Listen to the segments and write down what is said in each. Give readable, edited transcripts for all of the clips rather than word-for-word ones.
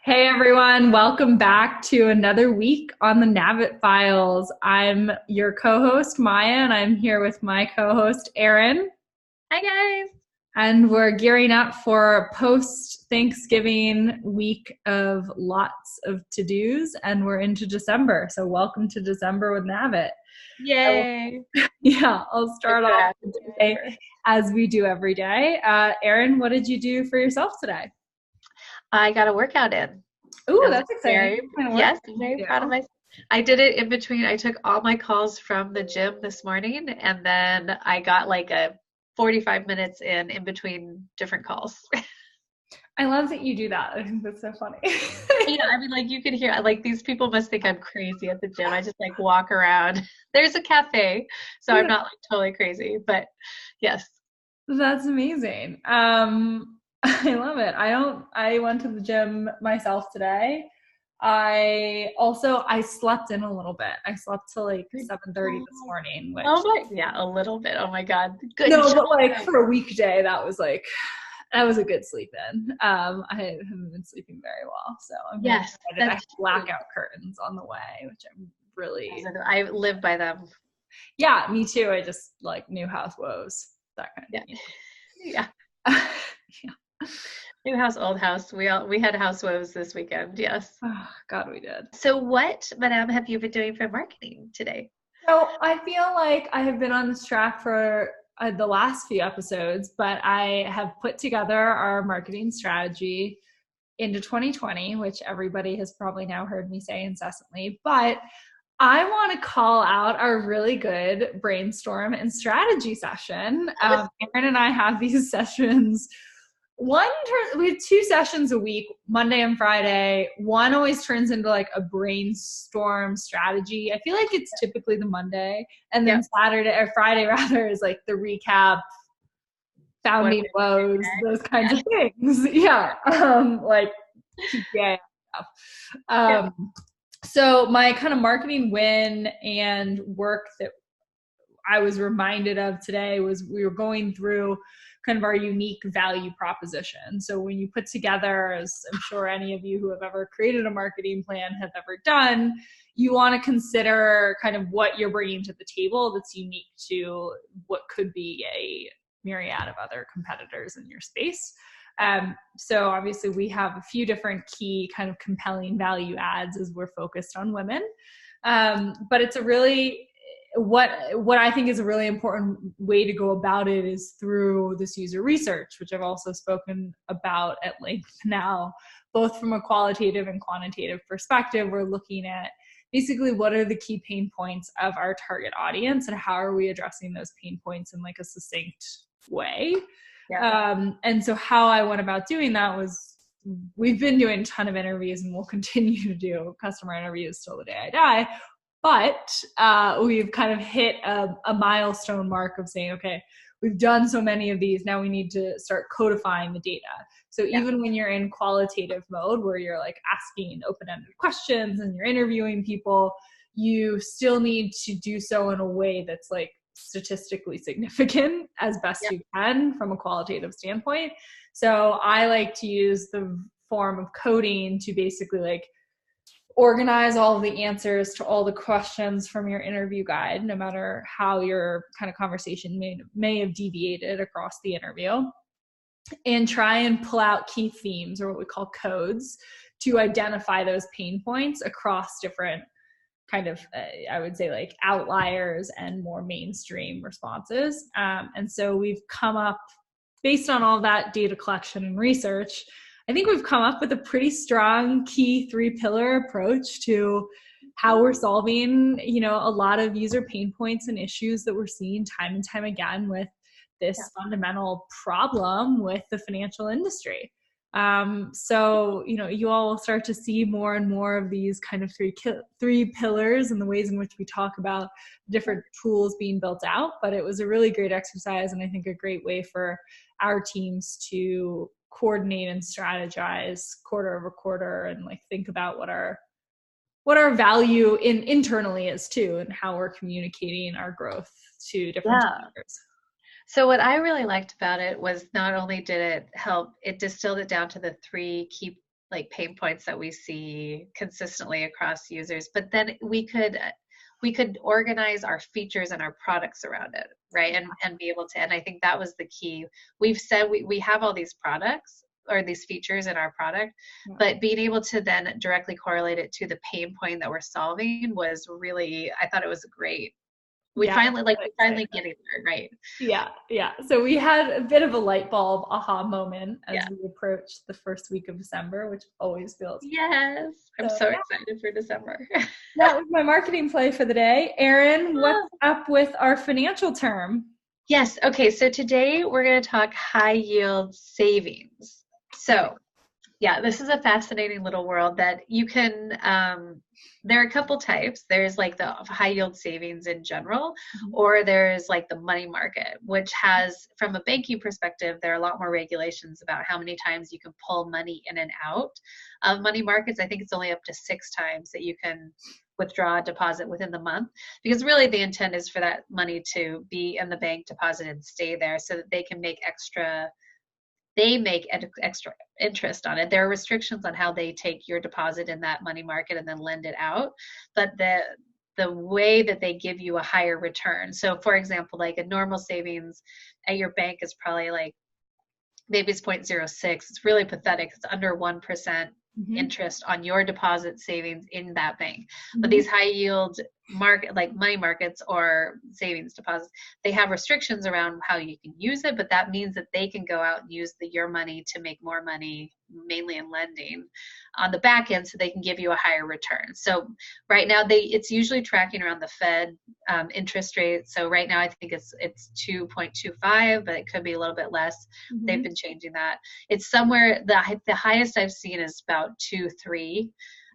Hey everyone, welcome back to another week on the Nav.it Files. I'm your co-host Maia and I'm here with my co-host Erin, Hi guys. and we're gearing up for post-Thanksgiving week of lots of to-dos, and we're into December. So welcome to December with Nav.it. Yay. Yeah, I'll It's start so off happy the day December. as we do every day. Erin, what did you do for yourself today? I got a workout in. Ooh, I was that's exciting. very, What kind of work yes, did very you proud of do? myself. I did it in between. I took all my calls from the gym this morning and then I got like a 45 minutes in between different calls. I love that you do that. I think that's so funny. I mean, like you could hear, like these people must think I'm crazy at the gym. I just like walk around. There's a cafe, so I'm not like totally crazy, but yes. That's amazing. I love it. I went to the gym myself today. I slept in a little bit. I slept till like 7:30 this Oh, morning, oh which my, yeah, a little bit. Oh my God. Good no, job. but like for a weekday, that was a good sleep in. I haven't been sleeping very well, so I'm very Yes, excited. I have that's huge. blackout curtains on the way, which I'm really, I live by them. yeah, me too. I just like new house woes, that kind Yeah. of Yeah. yeah. New house, old house. We had house woes this weekend. Yes. Oh, God, we did. So what, Madame, have you been doing for marketing today? So I feel like I have been on this track for the last few episodes, but I have put together our marketing strategy into 2020, which everybody has probably now heard me say incessantly. But I want to call out our really good brainstorm and strategy session. That was Erin and I have these sessions. We have two sessions a week, Monday and Friday. One always turns into like a brainstorm strategy. I feel like it's typically the Monday, and then yep. Saturday or Friday rather is like the recap, What founding woes, those kinds yeah. of things. Yeah, like TPA stuff. Yep. So my kind of marketing win and work that I was reminded of today was we were going through kind of our unique value proposition. So when you put together, as I'm sure any of you who have ever created a marketing plan have ever done, you want to consider kind of what you're bringing to the table that's unique to what could be a myriad of other competitors in your space. So obviously we have a few different key kind of compelling value adds as we're focused on women. But it's a really what I think is a really important way to go about it is through this user research, which I've also spoken about at length now, both from a qualitative and quantitative perspective. We're looking at basically what are the key pain points of our target audience and how are we addressing those pain points in like a succinct way. Yeah. And so how I went about doing that was we've been doing a ton of interviews and we'll continue to do customer interviews till the day I die. But we've kind of hit a milestone mark of saying, okay, we've done so many of these. Now we need to start codifying the data. So Yeah. even when you're in qualitative mode where you're like asking open-ended questions and you're interviewing people, you still need to do so in a way that's like statistically significant as best Yeah. you can from a qualitative standpoint. So I like to use the form of coding to basically like organize all of the answers to all the questions from your interview guide, no matter how your kind of conversation may have deviated across the interview, and try and pull out key themes or what we call codes to identify those pain points across different kind of I would say like outliers and more mainstream responses. And so we've come up based on all that data collection and research. I think we've come up with a pretty strong key 3-pillar approach to how we're solving, a lot of user pain points and issues that we're seeing time and time again with Yeah. this fundamental problem with the financial industry. So, you all will start to see more and more of these kind of three pillars and the ways in which we talk about different tools being built out. But it was a really great exercise and I think a great way for our teams to coordinate and strategize quarter over quarter and like think about what our value internally is too and how we're communicating our growth to different Yeah. users. So what I really liked about it was not only did it help, it distilled it down to the three key like pain points that we see consistently across users, but then we could organize our features and our products around it, right? And be able to, and I think that was the key. We've said we have all these products or these features in our product, but being able to then directly correlate it to the pain point that we're solving was really, I thought it was great. We finally getting there, right? Yeah, yeah. So we had a bit of a light bulb aha moment as we approached the first week of December, which always feels. Yes, I'm so excited for December. That was my marketing play for the day. Erin, what's up with our financial term? Yes. Okay. So today we're going to talk high yield savings. So yeah, this is a fascinating little world that you can, there are a couple types. There's like the high yield savings in general, or there's like the money market, which has, from a banking perspective, there are a lot more regulations about how many times you can pull money in and out of money markets. I think it's only up to 6 times that you can withdraw a deposit within the month, because really the intent is for that money to be in the bank deposited and stay there so that they can make extra interest on it. There are restrictions on how they take your deposit in that money market and then lend it out, but the way that they give you a higher return. So for example, like a normal savings at your bank is probably like, maybe it's 0.06. It's really pathetic. It's under 1% interest on your deposit savings in that bank. But these high yield market, like money markets or savings deposits, they have restrictions around how you can use it, but that means that they can go out and use your money to make more money, mainly in lending on the back end, so they can give you a higher return. So right now it's usually tracking around the Fed interest rate. So right now I think it's 2.25, but it could be a little bit less. They've been changing that. It's somewhere, the highest I've seen is about 2.3.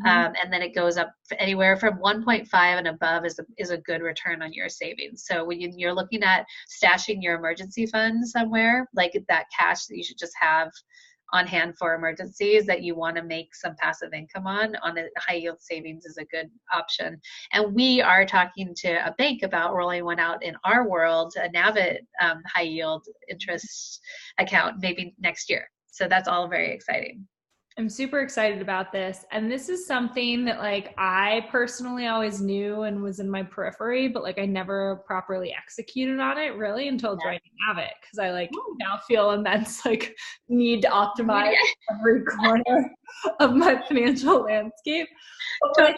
And then it goes up anywhere from 1.5 and above is a good return on your savings. So when you're looking at stashing your emergency fund somewhere, like that cash that you should just have on hand for emergencies that you want to make some passive income on a high yield savings is a good option. And we are talking to a bank about rolling one out in our world, a Nav.it high yield interest account, maybe next year. So that's all very exciting. I'm super excited about this. And this is something that like I personally always knew and was in my periphery, but like I never properly executed on it really until joining Nav.it, because I like now feel immense like need to optimize every corner of my financial landscape. But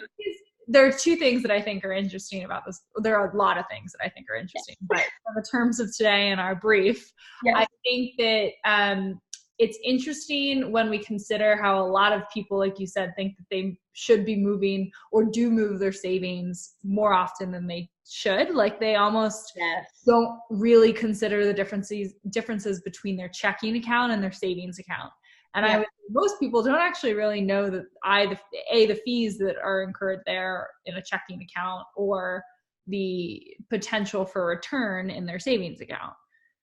there are 2 things that I think are interesting about this. There are a lot of things that I think are interesting, but in the terms of today and our brief, I think that it's interesting when we consider how a lot of people, like you said, think that they should be moving or do move their savings more often than they should. Like they almost don't really consider the differences between their checking account and their savings account. And most people don't actually really know that the fees that are incurred there in a checking account or the potential for return in their savings account.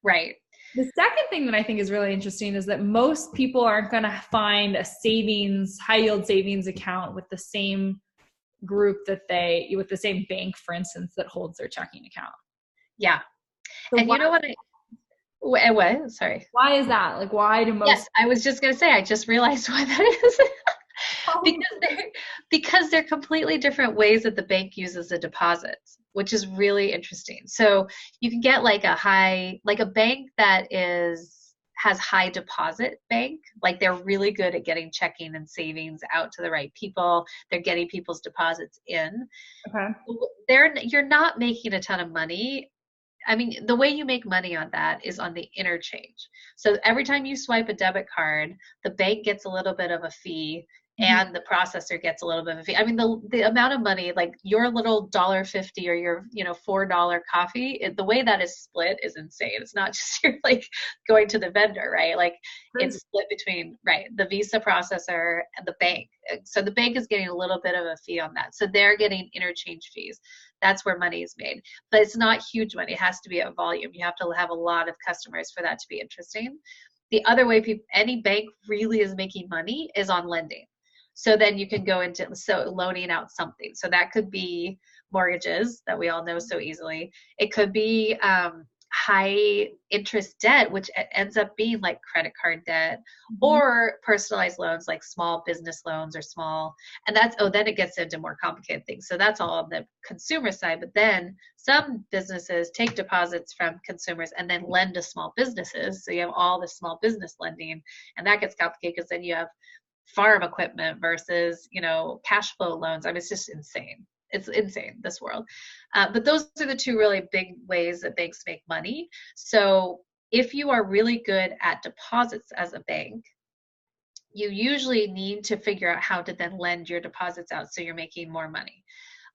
Right. The second thing that I think is really interesting is that most people aren't going to find a high yield savings account with the same group with the same bank, for instance, that holds their checking account. Yeah. So you know what? Sorry. Why is that? Like, why do most? Yes, I was just going to say, I just realized why that is. Because they're completely different ways that the bank uses the deposits, which is really interesting. So you can get like a bank that has high deposit bank, like they're really good at getting checking and savings out to the right people. They're getting people's deposits in. Okay. You're not making a ton of money. I mean, the way you make money on that is on the interchange. So every time you swipe a debit card, the bank gets a little bit of a fee and the processor gets a little bit of a fee. I mean, the amount of money, like your little $1.50 or your, $4 coffee, the way that is split is insane. It's not just you're like going to the vendor, right? Like it's split between, the Visa processor and the bank. So the bank is getting a little bit of a fee on that. So they're getting interchange fees. That's where money is made. But it's not huge money. It has to be at volume. You have to have a lot of customers for that to be interesting. The other way any bank really is making money is on lending. So then you can go into loaning out something. So that could be mortgages that we all know so easily. It could be high interest debt, which ends up being like credit card debt Mhm. or personalized loans, like small business loans or small. And that's, oh, then it gets into more complicated things. So that's all on the consumer side. But then some businesses take deposits from consumers and then lend to small businesses. So you have all the small business lending, and that gets complicated because then you have farm equipment versus, cash flow loans. I mean, it's just insane. It's insane, this world. But those are the two really big ways that banks make money. So if you are really good at deposits as a bank, you usually need to figure out how to then lend your deposits out so you're making more money.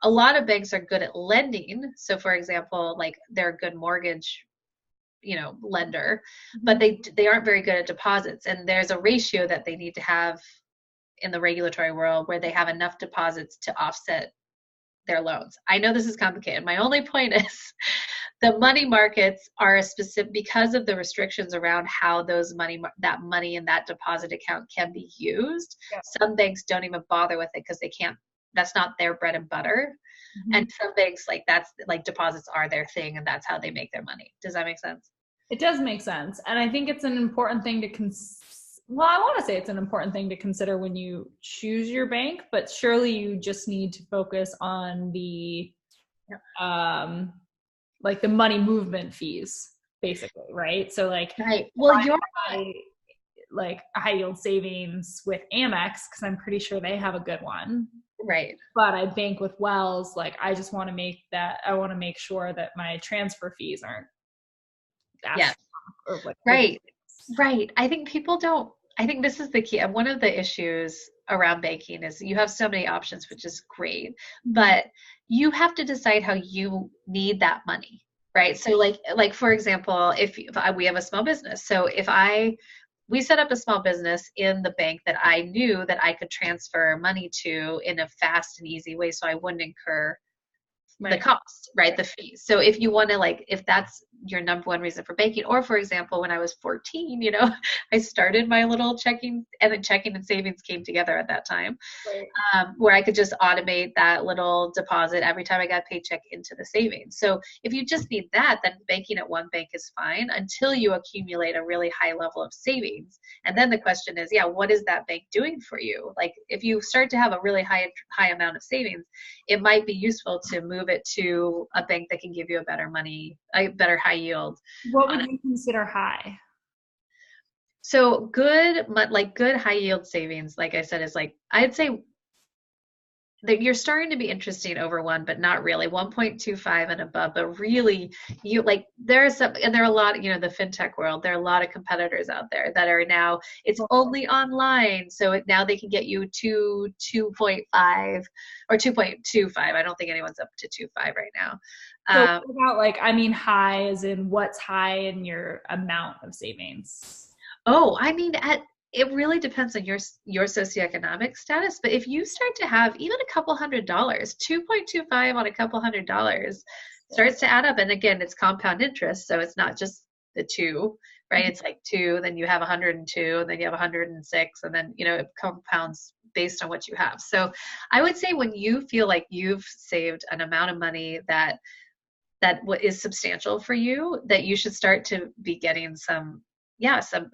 A lot of banks are good at lending. So for example, like they're a good mortgage lender, but they aren't very good at deposits, and there's a ratio that they need to have in the regulatory world where they have enough deposits to offset their loans. I know this is complicated. My only point is the money markets are a specific, because of the restrictions around how that money in that deposit account can be used. Yeah. Some banks don't even bother with it because they can't, that's not their bread and butter. Mm-hmm. And some banks, like, that's like deposits are their thing and that's how they make their money. Does that make sense? It does make sense. And I think it's an important thing to I want to say it's an important thing to consider when you choose your bank, but surely you just need to focus on the like the money movement fees, basically, right? So like, right. Well, you're like high yield savings with Amex because I'm pretty sure they have a good one. right. But I bank with Wells. Like, I just want to make sure that my transfer fees aren't Yeah. or like Right. Right. I think people don't, I think this is the key. And one of the issues around banking is you have so many options, which is great, but you have to decide how you need that money. Right. So like for example, if we have a small business, so if we set up a small business in the bank that I knew that I could transfer money to in a fast and easy way so I wouldn't incur the cost, right? The fees. So if you want to, like, if that's your number one reason for banking, or for example, when I was 14, I started my little checking and savings came together at that time, where I could just automate that little deposit every time I got a paycheck into the savings. So if you just need that, then banking at one bank is fine until you accumulate a really high level of savings. And then the question is, what is that bank doing for you? Like if you start to have a really high amount of savings, it might be useful to move it to a bank that can give you a better high yield. What would you consider high? So good high yield savings, like I said, is like, I'd say that you're starting to be interesting over one, but not really 1.25 and above. But really, there are a lot, the fintech world, there are a lot of competitors out there that are now, it's only online. So now they can get you to 2.5 or 2.25. I don't think anyone's up to 2.5 right now. So about high as in what's high in your amount of savings? Oh, I mean, it really depends on your socioeconomic status. But if you start to have even a couple $100, 2.25 on a couple $100 starts to add up. And again, it's compound interest. So it's not just the two, right? It's like two, then you have 102, and then you have 106, and then, it compounds based on what you have. So I would say when you feel like you've saved an amount of money that is substantial for you, that you should start to be getting a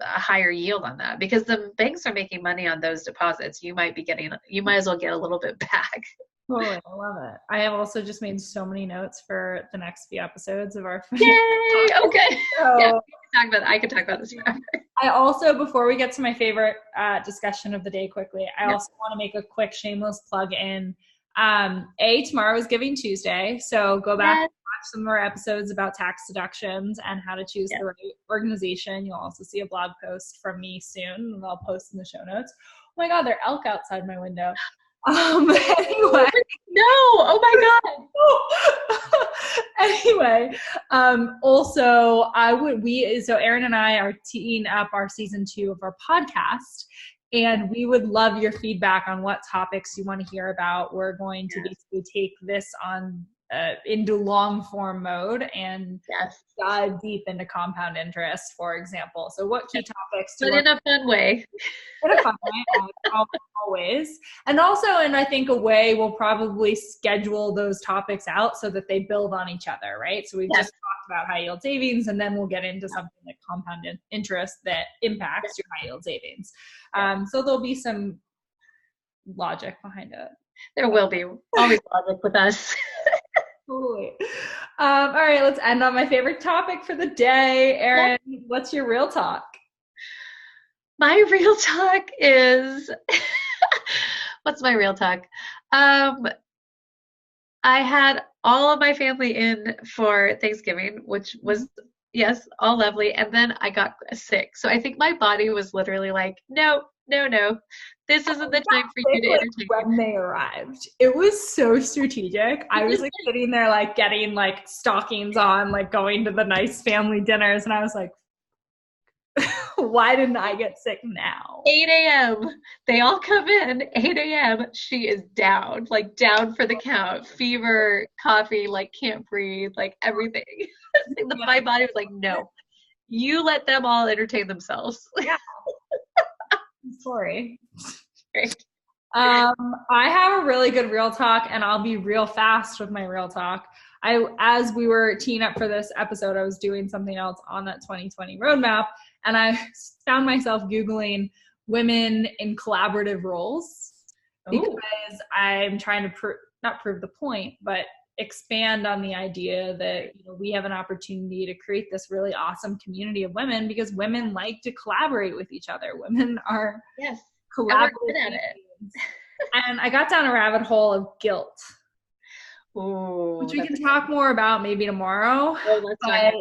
higher yield on that, because the banks are making money on those deposits. You might as well get a little bit back. Totally, I love it. I have also just made so many notes for the next few episodes of our. Yay! Okay. So, I could talk about this forever. I also, before we get to my favorite discussion of the day quickly, I also want to make a quick shameless plug in. Tomorrow is Giving Tuesday, so go back and watch some more episodes about tax deductions and how to choose the right organization. You'll also see a blog post from me soon, and I'll post in the show notes. Oh my God, there are elk outside my window. Anyway. No, oh my God. Anyway, also so Erin and I are teeing up our season 2 of our podcast, and we would love your feedback on what topics you want to hear about. We're going to basically take this on into long form mode and dive deep into compound interest, for example. So what key topics do you want? But in a fun way. In a fun way, always. And also in, I think, a way we'll probably schedule those topics out so that they build on each other, right? So we've just talked about high yield savings, and then we'll get into something like compound interest that impacts your high yield savings. So there'll be some logic behind it. There will be always logic with us. Totally. All right, let's end on my favorite topic for the day. Erin, what's your real talk? My real talk is what's my real talk? I had all of my family in for Thanksgiving, which was, yes, all lovely. And then I got sick. So I think my body was literally like, no, no, no. This isn't the time for you to entertain. When they arrived, it was so strategic. I was like sitting there, like getting like stockings on, like going to the nice family dinners. And I was like, why didn't I get sick now? 8 a.m. They all come in, 8 a.m. She is down, like down for the count. Fever, coffee, like can't breathe, like everything. My body was like, no, you let them all entertain themselves. Yeah. Sorry. Great. I have a really good real talk, and I'll be real fast with my real talk. As we were teeing up for this episode, I was doing something else on that 2020 roadmap, and I found myself Googling women in collaborative roles because I'm trying to not prove the point, but expand on the idea that we have an opportunity to create this really awesome community of women because women like to collaborate with each other. Women are collaborative. At it. And I got down a rabbit hole of guilt. Ooh, which we can talk more about maybe tomorrow. But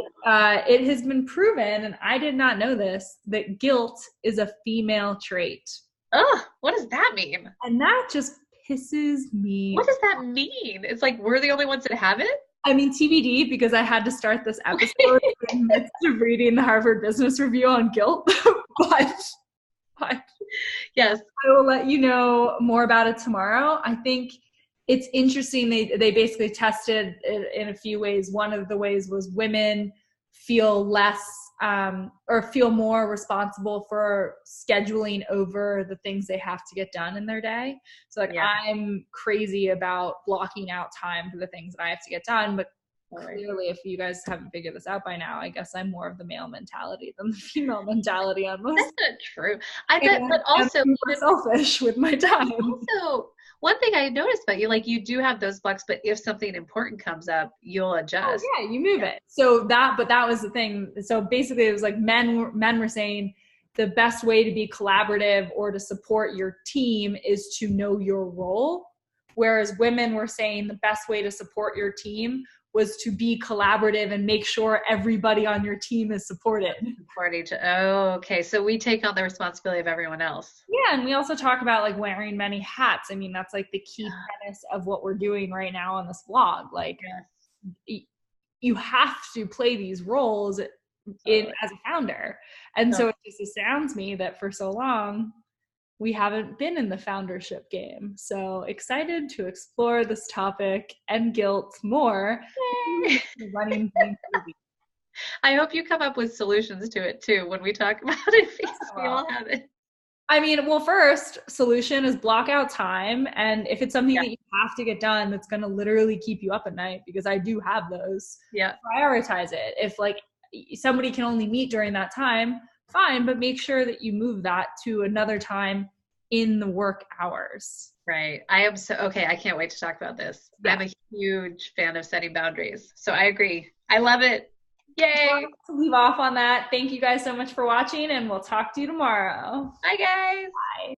it has been proven, and I did not know this, that guilt is a female trait. Oh, what does that mean? And that just pisses me. What does that mean? It's like we're the only ones that have it? I mean, TBD, because I had to start this episode in the midst of reading the Harvard Business Review on guilt. but yes, I will let you know more about it tomorrow. I think it's interesting. They basically tested it in a few ways. One of the ways was women feel less or feel more responsible for scheduling over the things they have to get done in their day. So I'm crazy about blocking out time for the things that I have to get done. But clearly, if you guys haven't figured this out by now, I guess I'm more of the male mentality than the female mentality on most. That's not true. I bet, but also I'm selfish with my time. Also, one thing I noticed about you, like you do have those blocks, but if something important comes up, you'll adjust. Oh, yeah, you move it. So that was the thing. So basically, it was like men were saying the best way to be collaborative or to support your team is to know your role, whereas women were saying the best way to support your team was to be collaborative and make sure everybody on your team is supported. Oh, okay. So we take on the responsibility of everyone else. Yeah, and we also talk about like wearing many hats. I mean, that's like the key premise of what we're doing right now on this vlog. Like, you have to play these roles as a founder. And so it just astounds me that for so long, we haven't been in the foundership game. So excited to explore this topic and guilt more. Running I hope you come up with solutions to it too when we talk about it because we all have it. I mean, well, first solution is block out time. And if it's something that you have to get done, that's going to literally keep you up at night, because I do have those. Yeah. Prioritize it. If like somebody can only meet during that time, fine, but make sure that you move that to another time in the work hours. Right. I am I can't wait to talk about this. Yeah. I'm a huge fan of setting boundaries. So I agree. I love it. Yay. To leave off on that. Thank you guys so much for watching, and we'll talk to you tomorrow. Bye, guys. Bye.